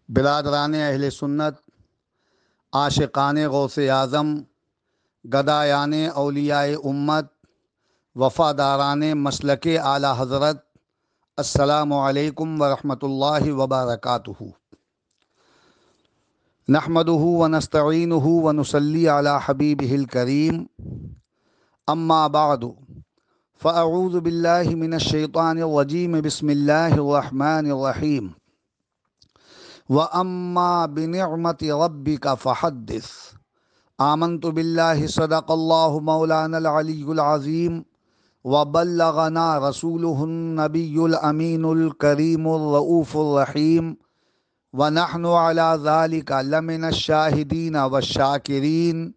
برادران اہل سنت، عاشقان غوث اعظم، گدایان اولیاء امت، وفاداران مسلک اعلی حضرت، السلام علیکم ورحمۃ اللہ وبرکاتہ۔ نحمده ونستعینه ونصلی علی حبیبہ الکریم، اما بعد فاعوذ باللہ من الشیطان الرجیم، بسم اللہ الرحمن الرحیم۔ وَأَمَّا بِنِعْمَةِ رَبِّكَ فَحَدِّثْ۔ آمنت باللہ صدق اللہ مولانا العلی العظیم وبلغنا رسولہ النبی الامین الکریم الرؤوف الرحیم ونحن علی ذلک لمن الشاہدین والشاکرین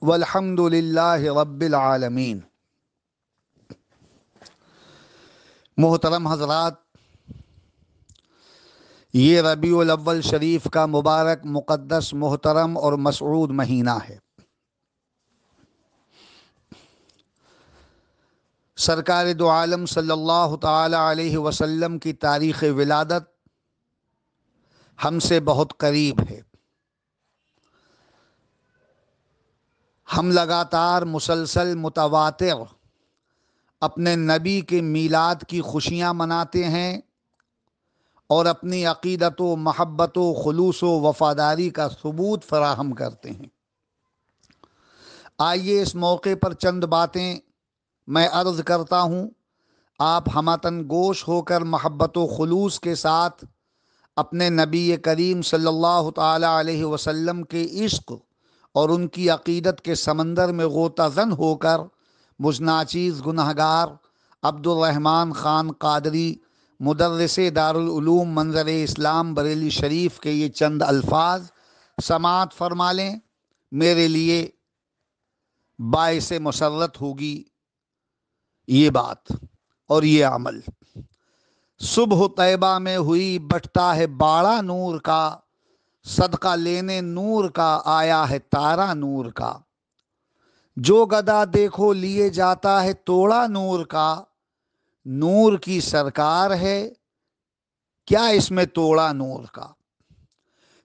والحمد للہ رب العالمین۔ محترم حضرات، یہ ربیع الاول شریف کا مبارک، مقدس، محترم اور مسعود مہینہ ہے۔ سرکار دو عالم صلی اللہ تعالی علیہ وسلم کی تاریخ ولادت ہم سے بہت قریب ہے۔ ہم لگاتار مسلسل متواتر اپنے نبی کے میلاد کی خوشیاں مناتے ہیں اور اپنی عقیدت و محبت و خلوص و وفاداری کا ثبوت فراہم کرتے ہیں۔ آئیے اس موقع پر چند باتیں میں عرض کرتا ہوں، آپ ہمتن گوش ہو کر محبت و خلوص کے ساتھ اپنے نبی کریم صلی اللہ تعالی علیہ وسلم کے عشق اور ان کی عقیدت کے سمندر میں غوطہ زن ہو کر مجھ ناچیز گنہگار عبد الرحمن خان قادری، مدرس دارالعلوم منظر اسلام بریلی شریف کے یہ چند الفاظ سماعت فرما لیں۔ میرے لیے باعث مسرت ہوگی یہ بات اور یہ عمل۔ صبح طیبہ میں ہوئی بٹتا ہے باڑا نور کا، صدقہ لینے نور کا آیا ہے تارا نور کا۔ جو گدا دیکھو لیے جاتا ہے توڑا نور کا، نور کی سرکار ہے کیا اس میں توڑا نور کا۔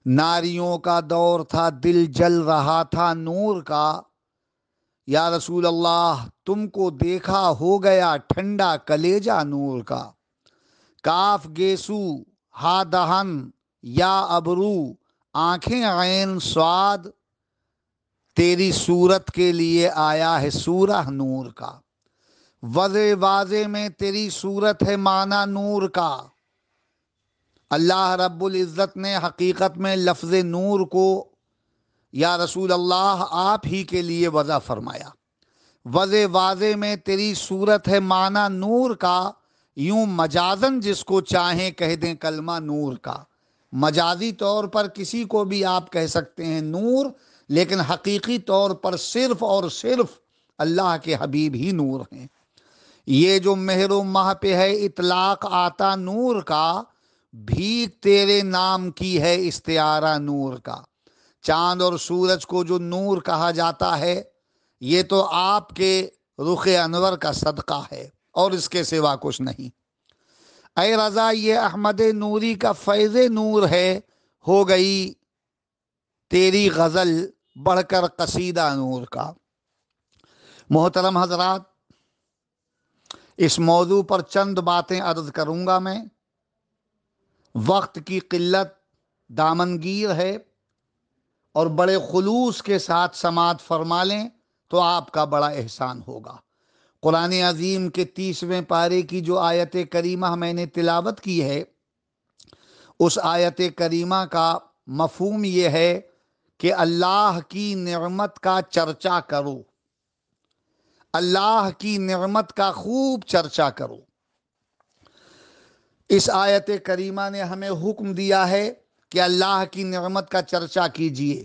ناریوں کا دور تھا دل جل رہا تھا نور کا، یا رسول اللہ تم کو دیکھا ہو گیا ٹھنڈا کلیجہ نور کا۔ کاف گیسو ہا دہن یا ابرو آنکھیں عین سواد، تیری صورت کے لیے آیا ہے سورہ نور کا۔ وضع واضح میں تیری صورت ہے معنی نور کا۔ اللہ رب العزت نے حقیقت میں لفظ نور کو یا رسول اللہ آپ ہی کے لیے وضع فرمایا۔ وضع واضح میں تیری صورت ہے معنی نور کا، یوں مجازن جس کو چاہیں کہہ دیں کلمہ نور کا۔ مجازی طور پر کسی کو بھی آپ کہہ سکتے ہیں نور، لیکن حقیقی طور پر صرف اور صرف اللہ کے حبیب ہی نور ہیں۔ یہ جو مہر و مہ پہ ہے اطلاق آتا نور کا، بھیک تیرے نام کی ہے استعارہ نور کا۔ چاند اور سورج کو جو نور کہا جاتا ہے، یہ تو آپ کے رخ انور کا صدقہ ہے اور اس کے سوا کچھ نہیں۔ اے رضا یہ احمد نوری کا فیض نور ہے، ہو گئی تیری غزل بڑھ کر قصیدہ نور کا۔ محترم حضرات، اس موضوع پر چند باتیں عرض کروں گا میں۔ وقت کی قلت دامنگیر ہے اور بڑے خلوص کے ساتھ سماعت فرما لیں تو آپ کا بڑا احسان ہوگا۔ قرآن عظیم کے 30ویں پارے کی جو آیت کریمہ میں نے تلاوت کی ہے، اس آیت کریمہ کا مفہوم یہ ہے کہ اللہ کی نعمت کا چرچا کرو، اللہ کی نعمت کا خوب چرچا کرو۔ اس آیت کریمہ نے ہمیں حکم دیا ہے کہ اللہ کی نعمت کا چرچا کیجیے۔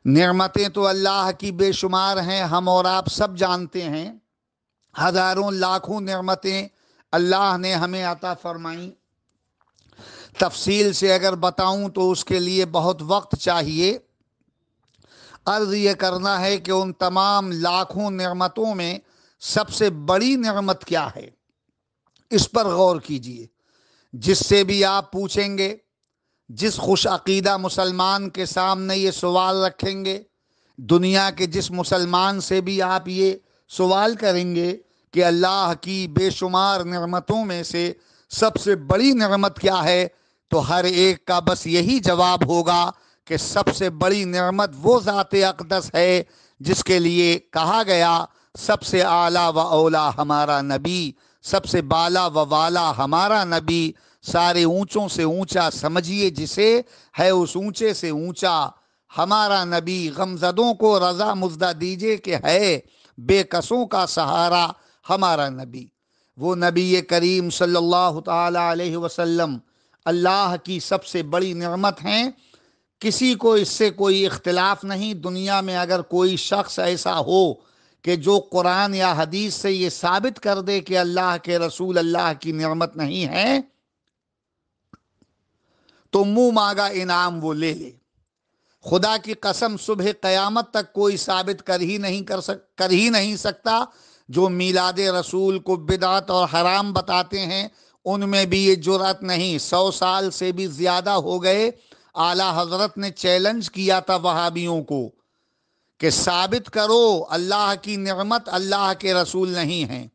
نعمتیں تو اللہ کی بے شمار ہیں، ہم اور آپ سب جانتے ہیں۔ ہزاروں لاکھوں نعمتیں اللہ نے ہمیں عطا فرمائیں۔ تفصیل سے اگر بتاؤں تو اس کے لیے بہت وقت چاہیے۔ عرض یہ کرنا ہے کہ ان تمام لاکھوں نعمتوں میں سب سے بڑی نعمت کیا ہے، اس پر غور کیجیے۔ جس سے بھی آپ پوچھیں گے، جس خوش عقیدہ مسلمان کے سامنے یہ سوال رکھیں گے، دنیا کے جس مسلمان سے بھی آپ یہ سوال کریں گے کہ اللہ کی بے شمار نعمتوں میں سے سب سے بڑی نعمت کیا ہے، تو ہر ایک کا بس یہی جواب ہوگا کہ سب سے بڑی نعمت وہ ذات اقدس ہے جس کے لیے کہا گیا سب سے اعلیٰ و اولا ہمارا نبی، سب سے بالا و والا ہمارا نبی، سارے اونچوں سے اونچا سمجھیے جسے، ہے اس اونچے سے اونچا ہمارا نبی، غمزدوں کو رضا مزدہ دیجئے کہ ہے بے کسوں کا سہارا ہمارا نبی۔ وہ نبی کریم صلی اللہ تعالی علیہ وسلم اللہ کی سب سے بڑی نعمت ہیں، کسی کو اس سے کوئی اختلاف نہیں۔ دنیا میں اگر کوئی شخص ایسا ہو کہ جو قرآن یا حدیث سے یہ ثابت کر دے کہ اللہ کے رسول اللہ کی نعمت نہیں ہے، تو منہ مانگا انعام وہ لے لے۔ خدا کی قسم صبح قیامت تک کوئی ثابت کر ہی نہیں سکتا۔ جو میلاد رسول کو بدعت اور حرام بتاتے ہیں ان میں بھی یہ جرأت نہیں۔ 100 سال سے بھی زیادہ ہو گئے، اعلیٰ حضرت نے چیلنج کیا تھا وہابیوں کو کہ ثابت کرو اللہ کی نعمت اللہ کے رسول نہیں ہیں،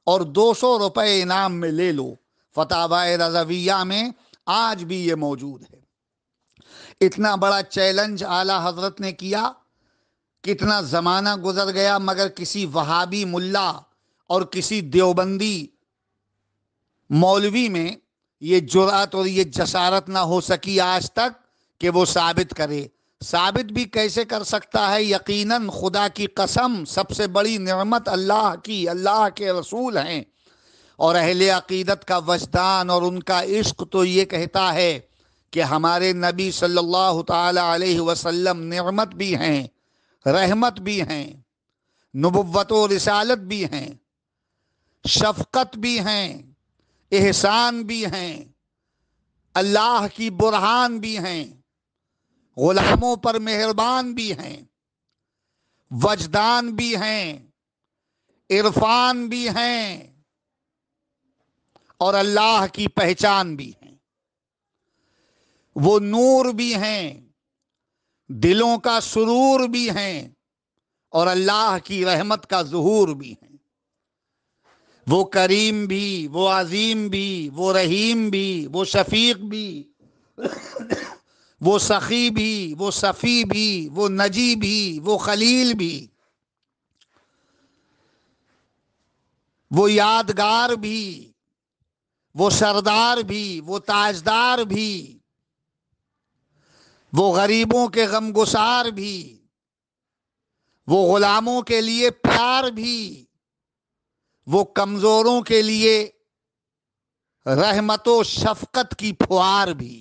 اور 200 روپے انعام میں لے لو۔ فتاوی رضویہ میں آج بھی یہ موجود ہے۔ اتنا بڑا چیلنج اعلیٰ حضرت نے کیا، کتنا زمانہ گزر گیا، مگر کسی وہابی ملا اور کسی دیوبندی مولوی میں یہ جرأت اور یہ جسارت نہ ہو سکی آج تک کہ وہ ثابت کرے۔ ثابت بھی کیسے کر سکتا ہے؟ یقیناً خدا کی قسم سب سے بڑی نعمت اللہ کی، اللہ کے رسول ہیں، اور اہل عقیدت کا وجدان اور ان کا عشق تو یہ کہتا ہے کہ ہمارے نبی صلی اللہ تعالی علیہ وسلم نعمت بھی ہیں، رحمت بھی ہیں، نبوت و رسالت بھی ہیں، شفقت بھی ہیں، احسان بھی ہیں، اللہ کی برہان بھی ہیں، غلاموں پر مہربان بھی ہیں، وجدان بھی ہیں، عرفان بھی ہیں، اور اللہ کی پہچان بھی ہیں۔ وہ نور بھی ہیں، دلوں کا سرور بھی ہیں، اور اللہ کی رحمت کا ظہور بھی ہیں۔ وہ کریم بھی، وہ عظیم بھی، وہ رحیم بھی، وہ شفیق بھی، وہ سخی بھی، وہ صفی بھی، وہ نجی بھی، وہ خلیل بھی، وہ یادگار بھی، وہ سردار بھی، وہ تاجدار بھی، وہ غریبوں کے غم گسار بھی، وہ غلاموں کے لیے پیار بھی، وہ کمزوروں کے لیے رحمت و شفقت کی پھوار بھی۔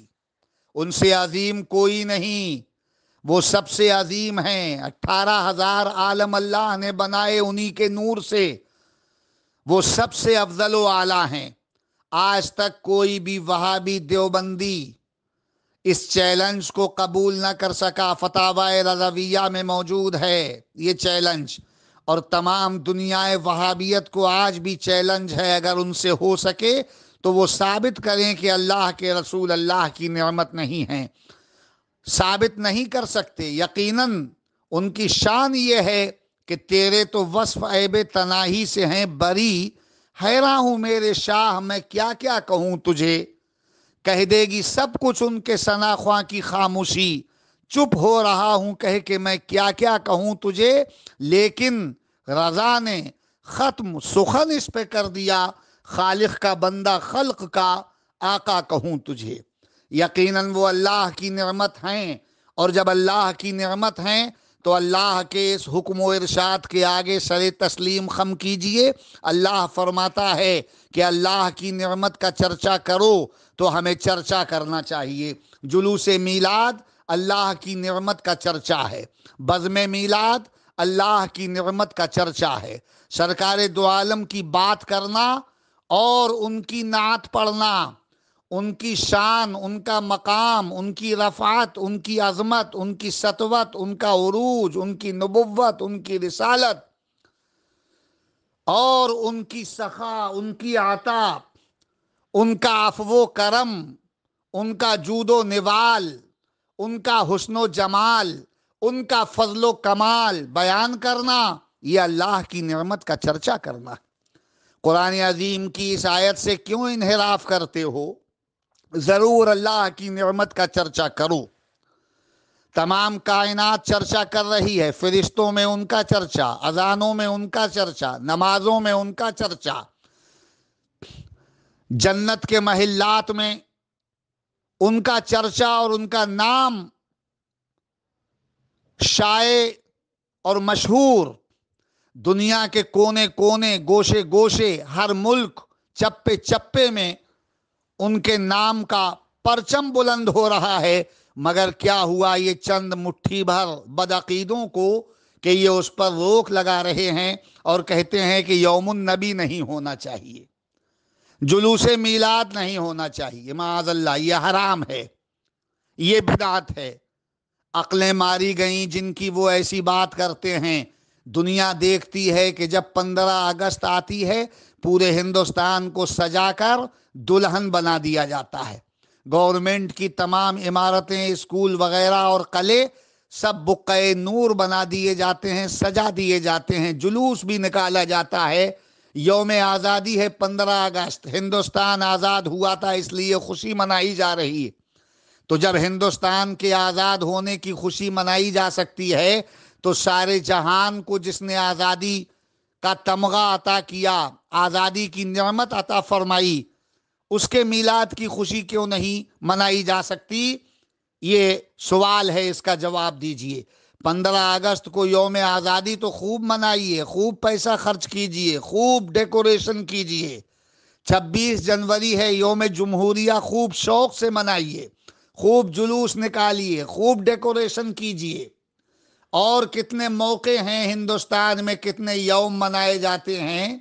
ان سے عظیم کوئی نہیں، وہ سب سے عظیم ہیں۔ 18,000 عالم اللہ نے بنائے انہی کے نور سے، وہ سب سے افضل و اعلیٰ ہیں۔ آج تک کوئی بھی وہابی دیوبندی اس چیلنج کو قبول نہ کر سکا۔ فتاوی رضویہ میں موجود ہے یہ چیلنج، اور تمام دنیا وہابیت کو آج بھی چیلنج ہے، اگر ان سے ہو سکے تو وہ ثابت کریں کہ اللہ کے رسول اللہ کی نعمت نہیں ہیں۔ ثابت نہیں کر سکتے۔ یقیناً ان کی شان یہ ہے کہ تیرے تو وصف عیب تناہی سے ہیں بری، حیراں ہوں میرے شاہ میں کیا کیا کہوں تجھے۔ کہہ دے گی سب کچھ ان کے ثنا خواں کی خاموشی، چپ ہو رہا ہوں کہہ کہ میں کیا کیا کہوں تجھے، لیکن رضا نے ختم سخن اس پہ کر دیا، خالق کا بندہ خلق کا آقا کہوں تجھے۔ یقیناً وہ اللہ کی نعمت ہیں، اور جب اللہ کی نعمت ہیں تو اللہ کے اس حکم و ارشاد کے آگے سر تسلیم خم کیجئے۔ اللہ فرماتا ہے کہ اللہ کی نعمت کا چرچا کرو تو ہمیں چرچا کرنا چاہیے۔ جلوس میلاد اللہ کی نعمت کا چرچا ہے، بزم میلاد اللہ کی نعمت کا چرچا ہے۔ سرکار دو عالم کی بات کرنا اور ان کی نعت پڑھنا، ان کی شان، ان کا مقام، ان کی رفعت، ان کی عظمت، ان کی سطوت، ان کا عروج، ان کی نبوت، ان کی رسالت، اور ان کی سخا، ان کی عطا، ان کا عفو و کرم، ان کا جود و نوال، ان کا حسن و جمال، ان کا فضل و کمال بیان کرنا، یہ اللہ کی نعمت کا چرچا کرنا۔ قرآن عظیم کی اس آیت سے کیوں انحراف کرتے ہو؟ ضرور اللہ کی نعمت کا چرچا کرو۔ تمام کائنات چرچا کر رہی ہے، فرشتوں میں ان کا چرچا، اذانوں میں ان کا چرچا، نمازوں میں ان کا چرچا، جنت کے محلات میں ان کا چرچا اور ان کا نام شائع اور مشہور۔ دنیا کے کونے کونے، گوشے گوشے، ہر ملک، چپے چپے میں ان کے نام کا پرچم بلند ہو رہا ہے۔ مگر کیا ہوا؟ یہ چند مٹھی بھر بدعقیدوں کو کہ یہ اس پر روک لگا رہے ہیں اور کہتے ہیں کہ یوم النبی نہیں ہونا چاہیے، جلوس میلاد نہیں ہونا چاہیے، معاذ اللہ، یہ حرام ہے، یہ بدعت ہے۔ عقلیں ماری گئیں جن کی، وہ ایسی بات کرتے ہیں۔ دنیا دیکھتی ہے کہ جب 15 اگست آتی ہے، پورے ہندوستان کو سجا کر دلہن بنا دیا جاتا ہے۔ گورنمنٹ کی تمام عمارتیں، اسکول وغیرہ اور قلعے سب بقعے نور بنا دیے جاتے ہیں، سجا دیے جاتے ہیں، جلوس بھی نکالا جاتا ہے۔ یوم آزادی ہے 15 اگست، ہندوستان آزاد ہوا تھا، اس لیے خوشی منائی جا رہی ہے۔ تو جب ہندوستان کے آزاد ہونے کی خوشی منائی جا سکتی ہے تو سارے جہان کو جس نے آزادی کا تمغہ عطا کیا، آزادی کی نعمت عطا فرمائی، اس کے میلاد کی خوشی کیوں نہیں منائی جا سکتی؟ یہ سوال ہے، اس کا جواب دیجئے۔ 15 اگست کو یوم آزادی تو خوب منائیے، خوب پیسہ خرچ کیجئے، خوب ڈیکوریشن کیجئے۔ 26 جنوری ہے، یوم جمہوریہ، خوب شوق سے منائیے، خوب جلوس نکالیے، خوب ڈیکوریشن کیجئے۔ اور کتنے موقع ہیں ہندوستان میں، کتنے یوم منائے جاتے ہیں۔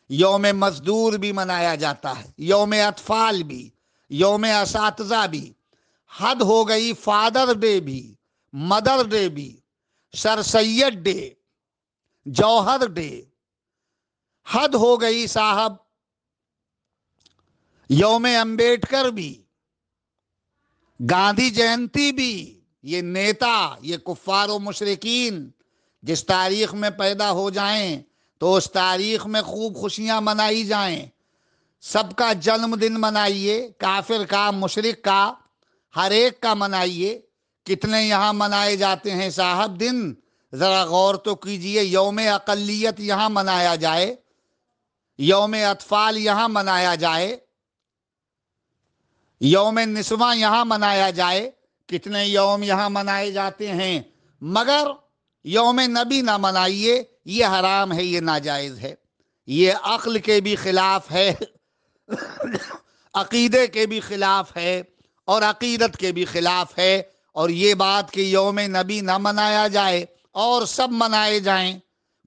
یوم مزدور بھی منایا جاتا ہے، یوم اطفال بھی، یوم اساتذہ بھی، حد ہو گئی فادر ڈے بھی، مدر ڈے بھی، سر سید ڈے، جوہر ڈے، حد ہو گئی صاحب، یوم امبیڈکر بھی، گاندھی جینتی بھی۔ یہ نیتا، یہ کفار و مشرکین جس تاریخ میں پیدا ہو جائیں تو اس تاریخ میں خوب خوشیاں منائی جائیں، سب کا جنم دن منائیے، کافر کا، مشرک کا، ہر ایک کا منائیے۔ کتنے یہاں منائے جاتے ہیں صاحب دن، ذرا غور تو کیجئے۔ یوم اقلیت یہاں منایا جائے، یوم اطفال یہاں منایا جائے، یوم نسواں یہاں منایا جائے، کتنے یوم یہاں منائے جاتے ہیں، مگر یوم نبی نہ منائیے۔ یہ حرام ہے، یہ ناجائز ہے، یہ عقل کے بھی خلاف ہے، عقیدے کے بھی خلاف ہے اور عقیدت کے بھی خلاف ہے۔ اور یہ بات کہ یوم نبی نہ منایا جائے اور سب منائے جائیں،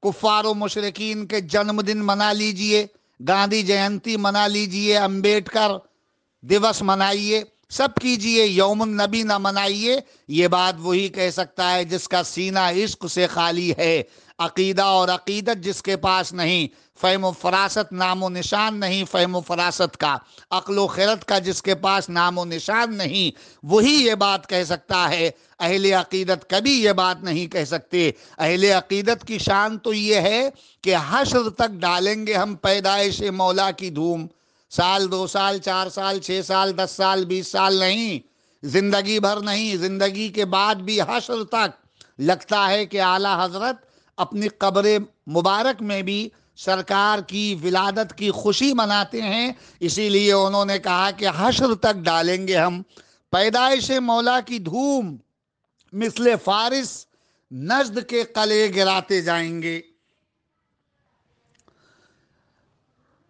کفار و مشرکین کے جنم دن منا لیجئے، گاندھی جینتی منا لیجئے، امبیڈکر دیوس منائیے، سب کیجئے، یوم النبی نہ منائیے۔ یہ بات وہی کہہ سکتا ہے جس کا سینہ عشق سے خالی ہے، عقیدہ اور عقیدت جس کے پاس نہیں، فہم و فراست نام و نشان نہیں فہم و فراست کا، عقل و خرد کا جس کے پاس نام و نشان نہیں، وہی یہ بات کہہ سکتا ہے۔ اہل عقیدت کبھی یہ بات نہیں کہہ سکتے۔ اہل عقیدت کی شان تو یہ ہے کہ حشر تک ڈالیں گے ہم پیدائش مولا کی دھوم، سال 2 سال 4 سال 6 سال 10 سال 20 سال نہیں، زندگی بھر نہیں، زندگی کے بعد بھی حشر تک۔ لگتا ہے کہ اعلیٰ حضرت اپنی قبر مبارک میں بھی سرکار کی ولادت کی خوشی مناتے ہیں، اسی لیے انہوں نے کہا کہ حشر تک ڈالیں گے ہم پیدائش مولا کی دھوم، مثل فارس نجد کے قلعے گراتے جائیں گے۔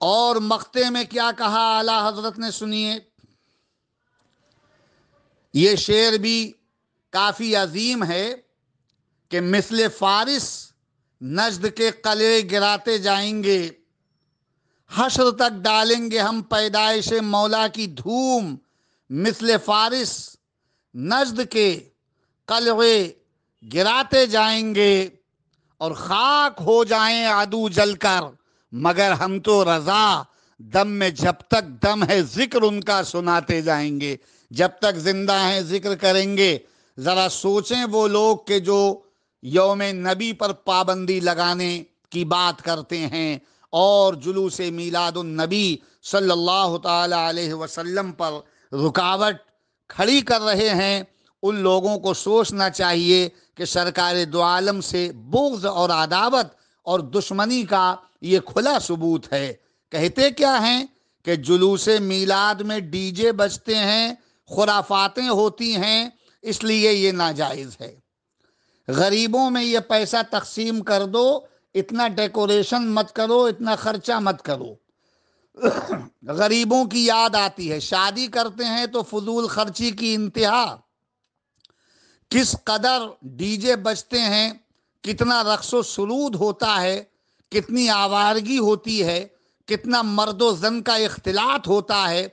اور مقطع میں کیا کہا اعلیٰ حضرت نے، سنیے، یہ شعر بھی کافی عظیم ہے کہ مثل فارس نجد کے قلعے گراتے جائیں گے، حشر تک ڈالیں گے ہم پیدائش مولا کی دھوم، مثل فارس نجد کے قلعے گراتے جائیں گے، اور خاک ہو جائیں عدو جل کر، مگر ہم تو رضا دم میں جب تک دم ہے ذکر ان کا سناتے جائیں گے، جب تک زندہ ہیں ذکر کریں گے۔ ذرا سوچیں وہ لوگ کہ جو یوم نبی پر پابندی لگانے کی بات کرتے ہیں اور جلوس میلاد النبی صلی اللہ تعالی علیہ وسلم پر رکاوٹ کھڑی کر رہے ہیں، ان لوگوں کو سوچنا چاہیے کہ سرکار دو عالم سے بغض اور عداوت اور دشمنی کا یہ کھلا ثبوت ہے۔ کہتے کیا ہیں کہ جلوس میلاد میں ڈی جے بجتے ہیں، خرافاتیں ہوتی ہیں، اس لیے یہ ناجائز ہے۔ غریبوں میں یہ پیسہ تقسیم کر دو، اتنا ڈیکوریشن مت کرو، اتنا خرچہ مت کرو۔ غریبوں کی یاد آتی ہے، شادی کرتے ہیں تو فضول خرچی کی انتہا، کس قدر ڈی جے بجتے ہیں، کتنا رقص و سرود ہوتا ہے، کتنی آوارگی ہوتی ہے، کتنا مرد و زن کا اختلاط ہوتا ہے،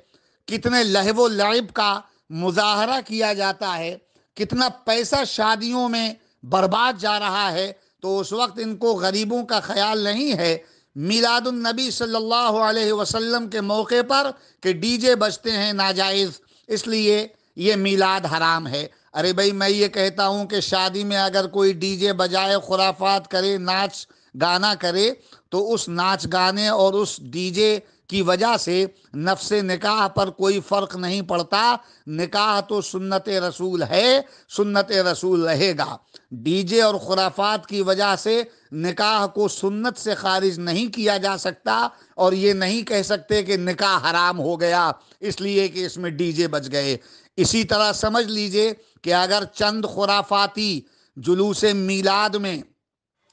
کتنے لہو و لعب کا مظاہرہ کیا جاتا ہے، کتنا پیسہ شادیوں میں برباد جا رہا ہے، تو اس وقت ان کو غریبوں کا خیال نہیں ہے۔ میلاد النبی صلی اللہ علیہ وسلم کے موقع پر کہ ڈی جے بجتے ہیں ناجائز، اس لیے یہ میلاد حرام ہے۔ ارے بھائی، میں یہ کہتا ہوں کہ شادی میں اگر کوئی ڈی جے بجائے، خرافات کرے، ناچ گانا کرے، تو اس ناچ گانے اور اس ڈی جے کی وجہ سے نفس نکاح پر کوئی فرق نہیں پڑتا۔ نکاح تو سنت رسول ہے، سنت رسول رہے گا۔ ڈی جے اور خرافات کی وجہ سے نکاح کو سنت سے خارج نہیں کیا جا سکتا، اور یہ نہیں کہہ سکتے کہ نکاح حرام ہو گیا اس لیے کہ اس میں ڈی جے بج گئے۔ اسی طرح سمجھ لیجئے کہ اگر چند خرافاتی جلوس میلاد میں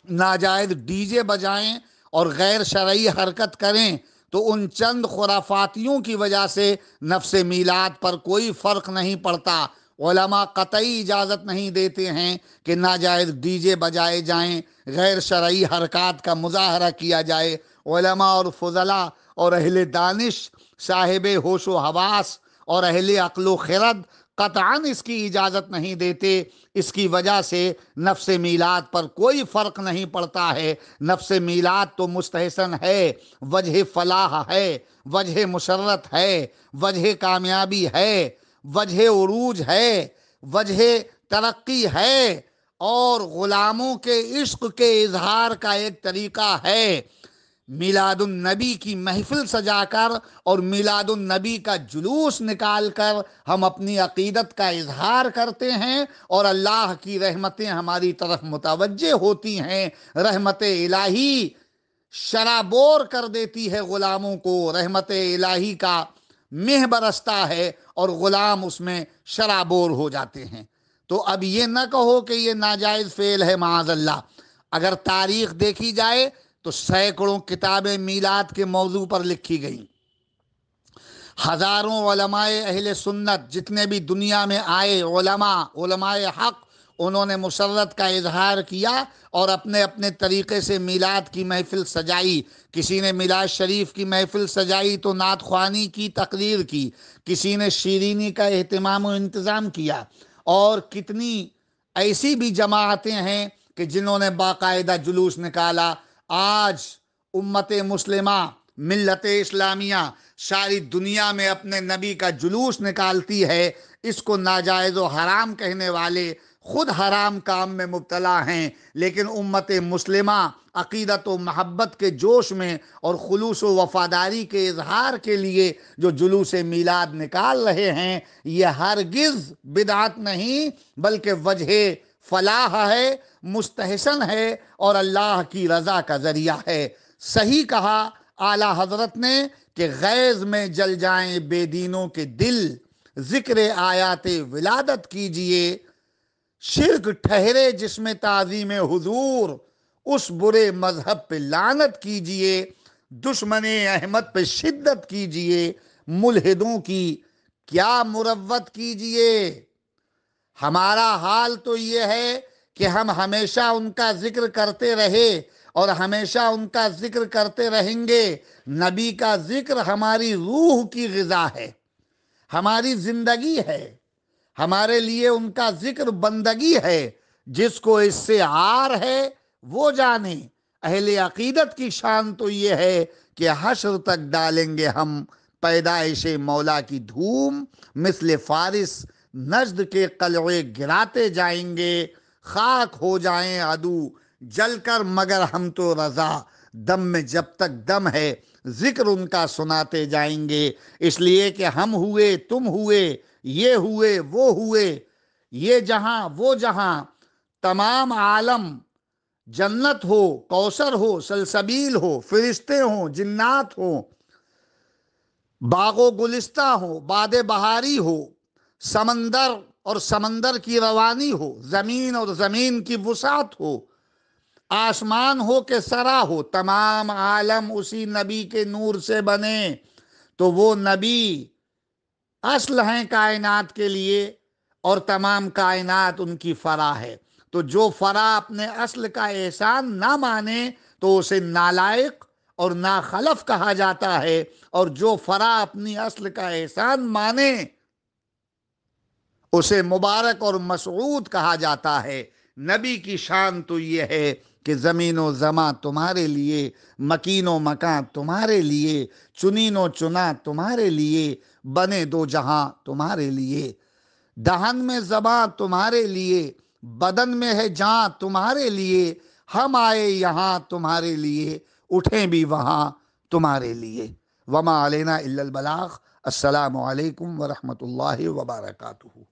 ناجائز ڈی جے بجائیں اور غیر شرعی حرکت کریں، تو ان چند خرافاتیوں کی وجہ سے نفس میلاد پر کوئی فرق نہیں پڑتا۔ علماء قطعی اجازت نہیں دیتے ہیں کہ ناجائز ڈی جے بجائے جائیں، غیر شرعی حرکات کا مظاہرہ کیا جائے۔ علماء اور فضلاء اور اہل دانش، صاحب ہوش و حواس اور اہل عقل و خرد قطعاً اس کی اجازت نہیں دیتے۔ اس کی وجہ سے نفس میلاد پر کوئی فرق نہیں پڑتا ہے۔ نفس میلاد تو مستحسن ہے، وجہ فلاح ہے، وجہ مسرت ہے، وجہ کامیابی ہے، وجہ عروج ہے، وجہ ترقی ہے، اور غلاموں کے عشق کے اظہار کا ایک طریقہ ہے۔ میلاد النبی کی محفل سجا کر اور میلاد النبی کا جلوس نکال کر ہم اپنی عقیدت کا اظہار کرتے ہیں، اور اللہ کی رحمتیں ہماری طرف متوجہ ہوتی ہیں۔ رحمت الہی شرابور کر دیتی ہے غلاموں کو، رحمت الہی کا مہ برستا ہے اور غلام اس میں شرابور ہو جاتے ہیں۔ تو اب یہ نہ کہو کہ یہ ناجائز فعل ہے، معاذ اللہ۔ اگر تاریخ دیکھی جائے تو سینکڑوں کتابیں میلاد کے موضوع پر لکھی گئیں۔ ہزاروں علماء اہل سنت جتنے بھی دنیا میں آئے، علماء حق، انہوں نے مسرت کا اظہار کیا اور اپنے اپنے طریقے سے میلاد کی محفل سجائی۔ کسی نے میلاد شریف کی محفل سجائی تو نعت خوانی کی، تقریر کی، کسی نے شیرینی کا اہتمام و انتظام کیا، اور کتنی ایسی بھی جماعتیں ہیں کہ جنہوں نے باقاعدہ جلوس نکالا۔ آج امت مسلمہ، ملت اسلامیہ ساری دنیا میں اپنے نبی کا جلوس نکالتی ہے۔ اس کو ناجائز و حرام کہنے والے خود حرام کام میں مبتلا ہیں، لیکن امت مسلمہ عقیدت و محبت کے جوش میں اور خلوص و وفاداری کے اظہار کے لیے جو جلوس میلاد نکال رہے ہیں، یہ ہرگز بدعت نہیں بلکہ وجہ فلاح ہے، مستحسن ہے، اور اللہ کی رضا کا ذریعہ ہے۔ صحیح کہا اعلیٰ حضرت نے کہ غیظ میں جل جائیں بے دینوں کے دل، ذکر آیات ولادت کیجئے، شرک ٹھہرے جس میں تعظیم حضور، اس برے مذہب پہ لعنت کیجئے، دشمن احمد پہ شدت کیجئے، ملحدوں کی کیا مروت کیجئے۔ ہمارا حال تو یہ ہے کہ ہم ہمیشہ ان کا ذکر کرتے رہے اور ہمیشہ ان کا ذکر کرتے رہیں گے۔ نبی کا ذکر ہماری روح کی غذا ہے، ہماری زندگی ہے، ہمارے لیے ان کا ذکر بندگی ہے۔ جس کو اس سے عار ہے وہ جانے، اہل عقیدت کی شان تو یہ ہے کہ حشر تک ڈالیں گے ہم پیدائش مولا کی دھوم، مثل فارس نجد کے قلعے گراتے جائیں گے، خاک ہو جائیں عدو جل کر مگر ہم تو رضا، دم میں جب تک دم ہے ذکر ان کا سناتے جائیں گے۔ اس لیے کہ ہم ہوئے، تم ہوئے، یہ ہوئے، وہ ہوئے، یہ جہاں وہ جہاں، تمام عالم، جنت ہو، کوثر ہو، سلسبیل ہو، فرشتے ہوں، جنات ہوں، باغ و گلستہ ہو، باد بہاری ہو، سمندر اور سمندر کی روانی ہو، زمین اور زمین کی وسعت ہو، آسمان ہو کہ سرا ہو، تمام عالم اسی نبی کے نور سے بنے۔ تو وہ نبی اصل ہیں کائنات کے لیے، اور تمام کائنات ان کی فرع ہے۔ تو جو فرع اپنے اصل کا احسان نہ مانے تو اسے نالائق اور ناخلف کہا جاتا ہے، اور جو فرع اپنی اصل کا احسان مانے اسے مبارک اور مسعود کہا جاتا ہے۔ نبی کی شان تو یہ ہے کہ زمین و زمان تمہارے لیے، مکین و مکان تمہارے لیے، چنین و چنا تمہارے لیے، بنے دو جہاں تمہارے لیے، دہن میں زباں تمہارے لیے، بدن میں ہے جاں تمہارے لیے، ہم آئے یہاں تمہارے لیے، اٹھیں بھی وہاں تمہارے لیے۔ وما علینا الا البلاغ۔ السلام علیکم ورحمۃ اللہ وبرکاتہ۔